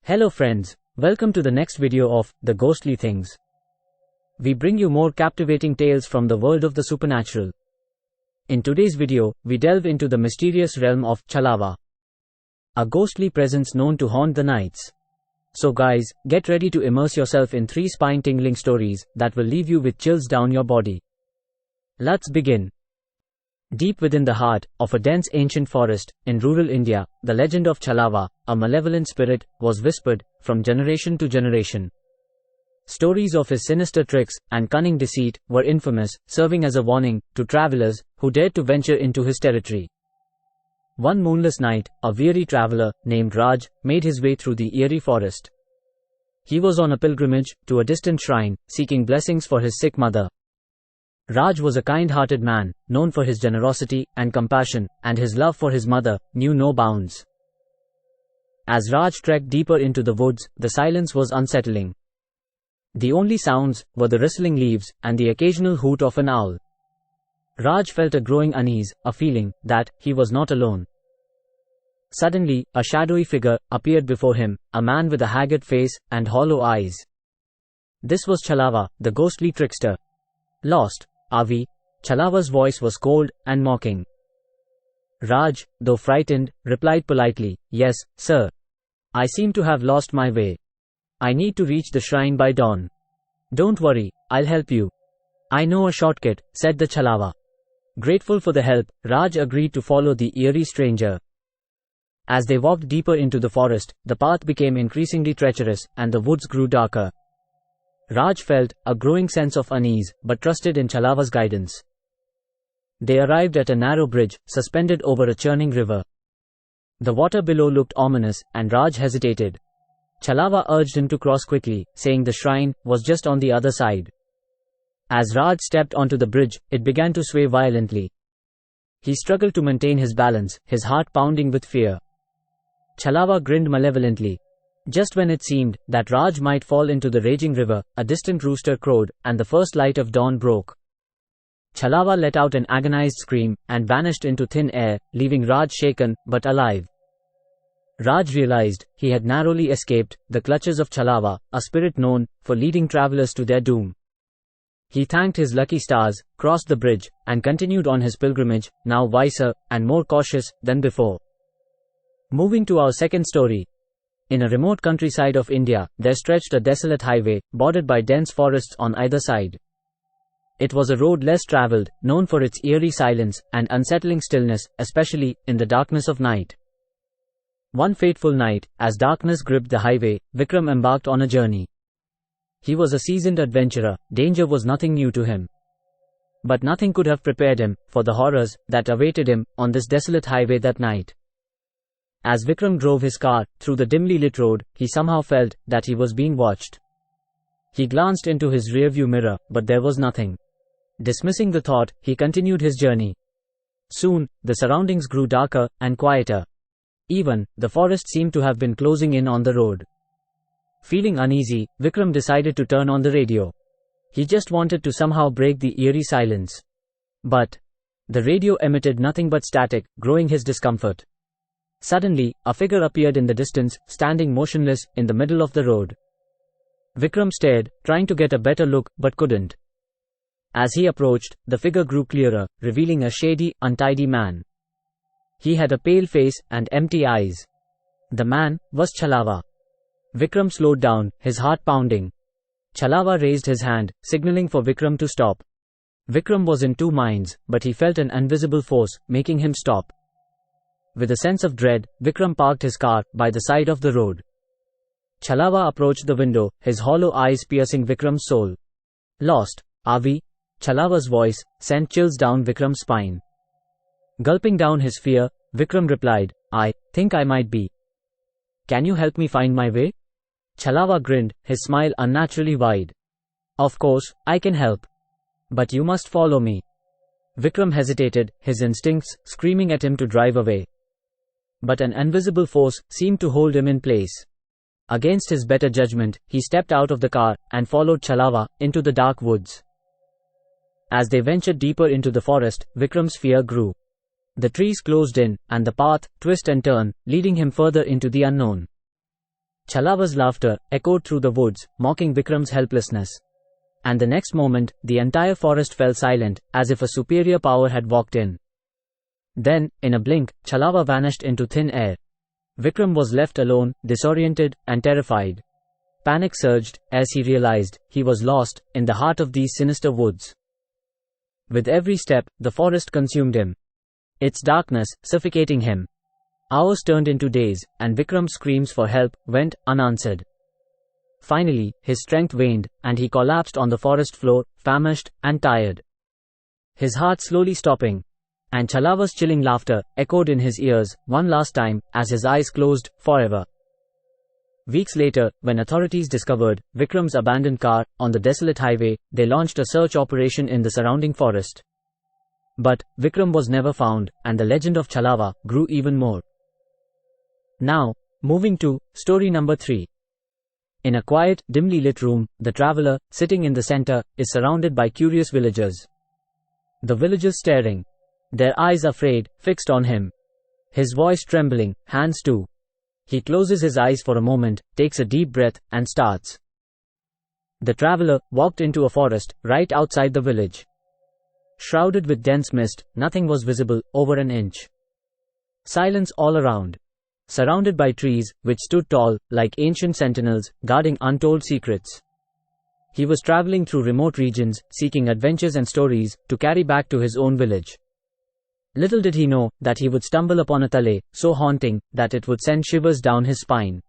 Hello friends, welcome to the next video of The Ghostly Things. We bring you more captivating tales from the world of the supernatural. In today's video, we delve into the mysterious realm of CHALAVA, a ghostly presence known to haunt the nights. So guys, get ready to immerse yourself in 3 spine-tingling stories that will leave you with chills down your body. Let's begin. Deep within the heart of a dense ancient forest in rural India, the legend of CHALAVA, a malevolent spirit, was whispered from generation to generation. Stories of his sinister tricks and cunning deceit were infamous, serving as a warning to travelers who dared to venture into his territory. One moonless night, a weary traveler named Raj made his way through the eerie forest. He was on a pilgrimage to a distant shrine, seeking blessings for his sick mother. Raj was a kind-hearted man, known for his generosity and compassion, and his love for his mother knew no bounds. As Raj trekked deeper into the woods, the silence was unsettling. The only sounds were the rustling leaves and the occasional hoot of an owl. Raj felt a growing unease, a feeling that he was not alone. Suddenly, a shadowy figure appeared before him, a man with a haggard face and hollow eyes. This was CHALAVA, the ghostly trickster. Lost, are we? CHALAVA's voice was cold and mocking. Raj, though frightened, replied politely, "Yes, sir. I seem to have lost my way. I need to reach the shrine by dawn." "Don't worry, I'll help you. I know a shortcut," said the CHALAVA. Grateful for the help, Raj agreed to follow the eerie stranger. As they walked deeper into the forest, the path became increasingly treacherous, and the woods grew darker. Raj felt a growing sense of unease, but trusted in CHALAVA's guidance. They arrived at a narrow bridge, suspended over a churning river. The water below looked ominous, and Raj hesitated. CHALAVA urged him to cross quickly, saying the shrine was just on the other side. As Raj stepped onto the bridge, it began to sway violently. He struggled to maintain his balance, his heart pounding with fear. CHALAVA grinned malevolently. Just when it seemed that Raj might fall into the raging river, a distant rooster crowed, and the first light of dawn broke. CHALAVA let out an agonized scream and vanished into thin air, leaving Raj shaken but alive. Raj realized he had narrowly escaped the clutches of CHALAVA, a spirit known for leading travelers to their doom. He thanked his lucky stars, crossed the bridge, and continued on his pilgrimage, now wiser and more cautious than before. Moving to our second story. In a remote countryside of India, there stretched a desolate highway, bordered by dense forests on either side. It was a road less traveled, known for its eerie silence and unsettling stillness, especially in the darkness of night. One fateful night, as darkness gripped the highway, Vikram embarked on a journey. He was a seasoned adventurer, danger was nothing new to him. But nothing could have prepared him for the horrors that awaited him on this desolate highway that night. As Vikram drove his car through the dimly lit road, he somehow felt that he was being watched. He glanced into his rearview mirror, but there was nothing. Dismissing the thought, he continued his journey. Soon, the surroundings grew darker and quieter. Even, the forest seemed to have been closing in on the road. Feeling uneasy, Vikram decided to turn on the radio. He just wanted to somehow break the eerie silence. But the radio emitted nothing but static, growing his discomfort. Suddenly, a figure appeared in the distance, standing motionless in the middle of the road. Vikram stared, trying to get a better look, but couldn't. As he approached, the figure grew clearer, revealing a shady, untidy man. He had a pale face and empty eyes. The man was CHALAVA. Vikram slowed down, his heart pounding. CHALAVA raised his hand, signaling for Vikram to stop. Vikram was in two minds, but he felt an invisible force making him stop. With a sense of dread, Vikram parked his car by the side of the road. CHALAVA approached the window, his hollow eyes piercing Vikram's soul. "Lost, are we?" CHALAVA's voice sent chills down Vikram's spine. Gulping down his fear, Vikram replied, "I think I might be. Can you help me find my way?" CHALAVA grinned, his smile unnaturally wide. "Of course, I can help. But you must follow me." Vikram hesitated, his instincts screaming at him to drive away. But an invisible force seemed to hold him in place. Against his better judgment, he stepped out of the car and followed CHALAVA into the dark woods. As they ventured deeper into the forest, Vikram's fear grew. The trees closed in, and the path twisted and turned, leading him further into the unknown. CHALAVA's laughter echoed through the woods, mocking Vikram's helplessness. And the next moment, the entire forest fell silent, as if a superior power had walked in. Then, in a blink, CHALAVA vanished into thin air. Vikram was left alone, disoriented, and terrified. Panic surged, as he realized he was lost in the heart of these sinister woods. With every step, the forest consumed him, its darkness suffocating him. Hours turned into days, and Vikram's screams for help went unanswered. Finally, his strength waned, and he collapsed on the forest floor, famished and tired, his heart slowly stopping. And CHALAVA's chilling laughter echoed in his ears one last time as his eyes closed forever. Weeks later, when authorities discovered Vikram's abandoned car on the desolate highway, they launched a search operation in the surrounding forest. But Vikram was never found, and the legend of CHALAVA grew even more. Now, moving to story number 3. In a quiet, dimly lit room, the traveler, sitting in the center, is surrounded by curious villagers. The villagers staring, their eyes afraid, fixed on him. His voice trembling, hands too. He closes his eyes for a moment, takes a deep breath, and starts. The traveler walked into a forest right outside the village. Shrouded with dense mist, nothing was visible over an inch. Silence all around. Surrounded by trees, which stood tall, like ancient sentinels, guarding untold secrets. He was traveling through remote regions, seeking adventures and stories to carry back to his own village. Little did he know that he would stumble upon a tale so haunting that it would send shivers down his spine.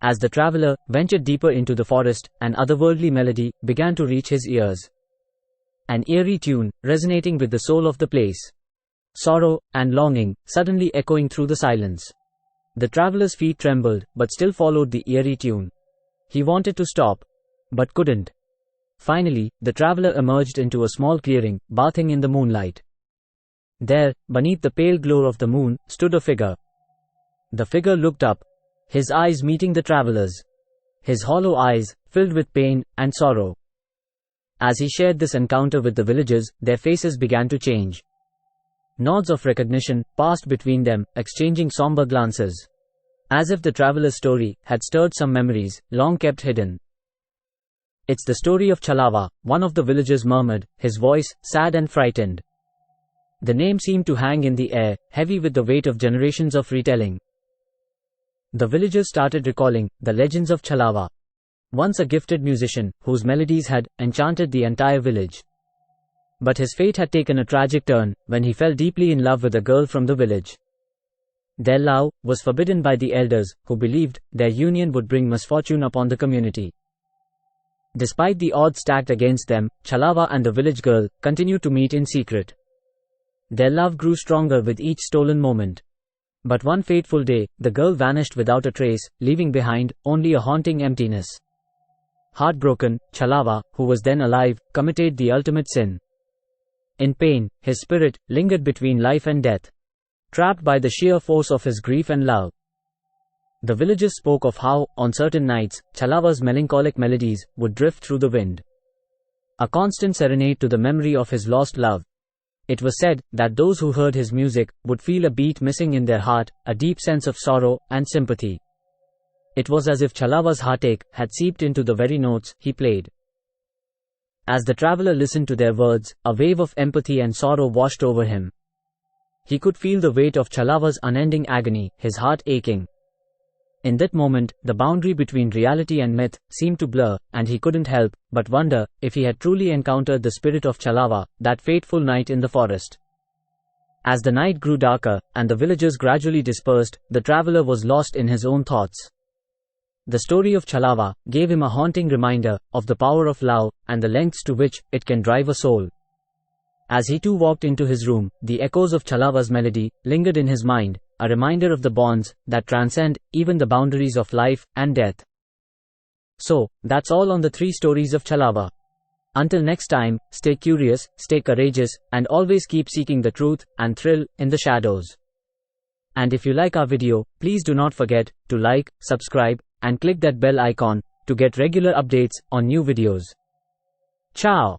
As the traveler ventured deeper into the forest, an otherworldly melody began to reach his ears. An eerie tune, resonating with the soul of the place. Sorrow and longing, suddenly echoing through the silence. The traveler's feet trembled, but still followed the eerie tune. He wanted to stop, but couldn't. Finally, the traveler emerged into a small clearing, bathing in the moonlight. There, beneath the pale glow of the moon, stood a figure. The figure looked up, his eyes meeting the traveler's. His hollow eyes, filled with pain and sorrow. As he shared this encounter with the villagers, their faces began to change. Nods of recognition passed between them, exchanging somber glances. As if the traveler's story had stirred some memories, long kept hidden. "It's the story of CHALAVA," one of the villagers murmured, his voice sad and frightened. The name seemed to hang in the air, heavy with the weight of generations of retelling. The villagers started recalling the legends of CHALAVA, once a gifted musician whose melodies had enchanted the entire village. But his fate had taken a tragic turn when he fell deeply in love with a girl from the village. Their love was forbidden by the elders, who believed their union would bring misfortune upon the community. Despite the odds stacked against them, CHALAVA and the village girl continued to meet in secret. Their love grew stronger with each stolen moment. But one fateful day, the girl vanished without a trace, leaving behind only a haunting emptiness. Heartbroken, CHALAVA, who was then alive, committed the ultimate sin. In pain, his spirit lingered between life and death, trapped by the sheer force of his grief and love. The villagers spoke of how, on certain nights, CHALAVA's melancholic melodies would drift through the wind, a constant serenade to the memory of his lost love. It was said that those who heard his music would feel a beat missing in their heart, a deep sense of sorrow and sympathy. It was as if CHALAVA's heartache had seeped into the very notes he played. As the traveler listened to their words, a wave of empathy and sorrow washed over him. He could feel the weight of CHALAVA's unending agony, his heart aching. In that moment, the boundary between reality and myth seemed to blur, and he couldn't help but wonder if he had truly encountered the spirit of CHALAVA that fateful night in the forest. As the night grew darker, and the villagers gradually dispersed, the traveler was lost in his own thoughts. The story of CHALAVA gave him a haunting reminder of the power of love and the lengths to which it can drive a soul. As he too walked into his room, the echoes of CHALAVA's melody lingered in his mind, a reminder of the bonds that transcend even the boundaries of life and death. So, that's all on the 3 stories of CHALAVA. Until next time, stay curious, stay courageous, and always keep seeking the truth and thrill in the shadows. And if you like our video, please do not forget to like, subscribe, and click that bell icon to get regular updates on new videos. Ciao!